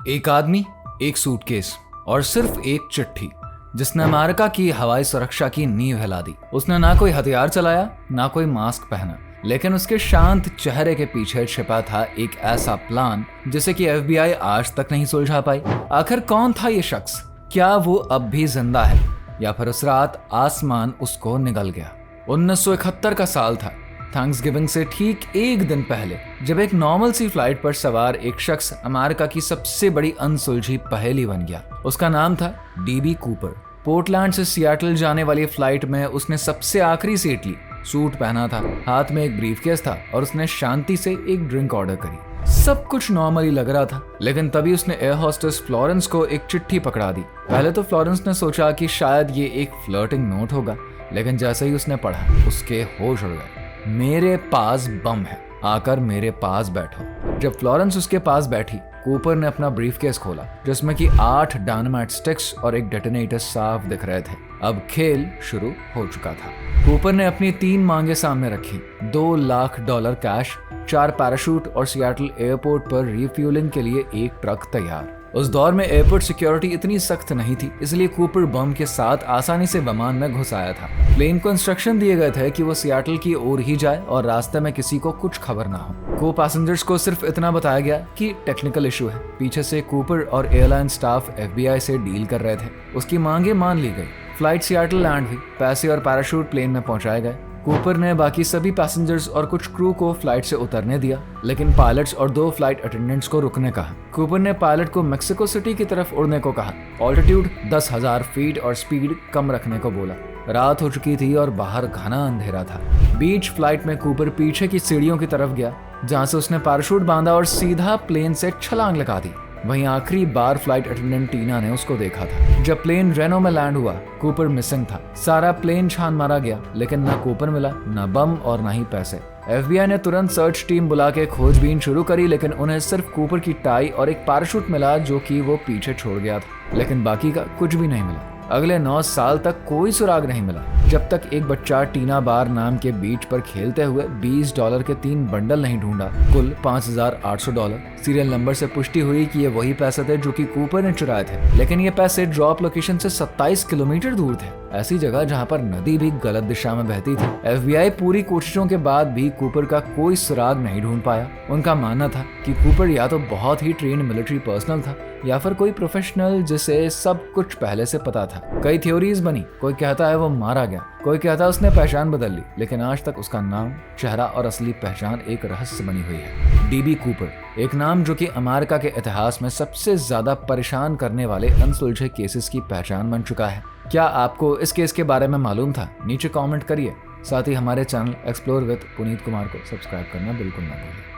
एक आदमी, एक सूटकेस और सिर्फ एक चिट्ठी जिसने अमेरिका की हवाई सुरक्षा की नींव हिला दी। उसने ना कोई हथियार चलाया, ना कोई मास्क पहना, लेकिन उसके शांत चेहरे के पीछे छिपा था एक ऐसा प्लान जिसे कि एफबीआई आज तक नहीं सुलझा पाई। आखिर कौन था ये शख्स? क्या वो अब भी जिंदा है या फिर उस रात आसमान उसको निगल गया? 1971 का साल था। थैंक्सगिविंग से ठीक एक दिन पहले जब एक नॉर्मल सी फ्लाइट पर सवार एक शख्स अमेरिका की सबसे बड़ी अनसुलझी पहेली बन गया। उसका नाम था डीबी कूपर। पोर्टलैंड से सियाटल जाने वाली फ्लाइट में उसने सबसे आखिरी सीट ली। सूट पहना था, हाथ में एक ब्रीफकेस था और उसने शांति से एक ड्रिंक ऑर्डर करी। सब कुछ नॉर्मली लग रहा था, लेकिन तभी उसने एयर होस्टेस फ्लोरेंस को एक चिट्ठी पकड़ा दी। पहले तो फ्लोरेंस ने सोचा कि शायद ये एक फ्लर्टिंग नोट होगा, लेकिन जैसे ही उसने पढ़ा उसके होश उड़ गए। मेरे पास बम है, आकर मेरे पास बैठो। जब फ्लोरेंस उसके पास बैठी, कूपर ने अपना ब्रीफकेस खोला जिसमें कि 8 डायनामाइट स्टिक्स और एक डेटोनेटर साफ दिख रहे थे। अब खेल शुरू हो चुका था। कूपर ने अपनी 3 मांगे सामने रखी: $2 लाख कैश, 4 पैराशूट और सियाटल एयरपोर्ट पर रिफ्यूलिंग के लिए एक ट्रक तैयार। उस दौर में एयरपोर्ट सिक्योरिटी इतनी सख्त नहीं थी, इसलिए कूपर बम के साथ आसानी से विमान में घुस आया था। प्लेन को इंस्ट्रक्शन दिए गए थे कि वो सियाटल की ओर ही जाए और रास्ते में किसी को कुछ खबर ना हो। को पैसेंजर्स को सिर्फ इतना बताया गया कि टेक्निकल इशू है। पीछे से कूपर और एयरलाइन स्टाफ एफबीआई से डील कर रहे थे। उसकी मांगे मान ली गई। फ्लाइट सियाटल लैंड हुई। पैसे और पैराशूट प्लेन में पहुंचाए गए। कूपर ने बाकी सभी पैसेंजर्स और कुछ क्रू को फ्लाइट से उतरने दिया, लेकिन पायलट्स और 2 फ्लाइट अटेंडेंट्स को रुकने कहा। कूपर ने पायलट को मेक्सिको सिटी की तरफ उड़ने को कहा। ऑल्टीट्यूड 10,000 फीट और स्पीड कम रखने को बोला। रात हो चुकी थी और बाहर घना अंधेरा था। बीच फ्लाइट में कूपर पीछे की सीढ़ियों की तरफ गया, जहां से उसने पैराशूट बांधा और सीधा प्लेन से छलांग लगा दी। वहीं आखिरी बार फ्लाइट अटेंडेंट टीना ने उसको देखा था। जब प्लेन रेनो में लैंड हुआ, कूपर मिसिंग था। सारा प्लेन छान मारा गया, लेकिन ना कूपर मिला, ना बम और ना ही पैसे। एफबीआई ने तुरंत सर्च टीम बुला के खोजबीन शुरू करी, लेकिन उन्हें सिर्फ कूपर की टाई और एक पैराशूट मिला जो कि वो पीछे छोड़ गया था, लेकिन बाकी का कुछ भी नहीं मिला। अगले 9 साल तक कोई सुराग नहीं मिला, जब तक एक बच्चा टीना बार नाम के बीच पर खेलते हुए $20 के 3 बंडल नहीं ढूंढा। कुल $5,800 सीरियल नंबर से पुष्टि हुई कि ये वही पैसे थे जो कि कूपर ने चुराए थे, लेकिन ये पैसे ड्रॉप लोकेशन से 27 किलोमीटर दूर थे, ऐसी जगह जहां पर नदी भी गलत दिशा में बहती थी। एफबीआई पूरी कोशिशों के बाद भी कूपर का कोई सुराग नहीं ढूंढ पाया। उनका मानना था कि कूपर या तो बहुत ही ट्रेन्ड मिलिट्री पर्सनल था या फिर कोई प्रोफेशनल जिसे सब कुछ पहले से पता था। कई थ्योरीज बनी। कोई कहता है वो मारा गया, कोई कहता है उसने पहचान बदल ली, लेकिन आज तक उसका नाम, चेहरा और असली पहचान एक रहस्य बनी हुई है। डीबी कूपर, एक नाम जो कि अमेरिका के इतिहास में सबसे ज्यादा परेशान करने वाले अनसुलझे केसेस की पहचान बन चुका है। क्या आपको इस केस के बारे में मालूम था? नीचे कमेंट करिए। साथ ही हमारे channel explore with Puneet Kumar को सब्सक्राइब करना बिल्कुल ना भूलें।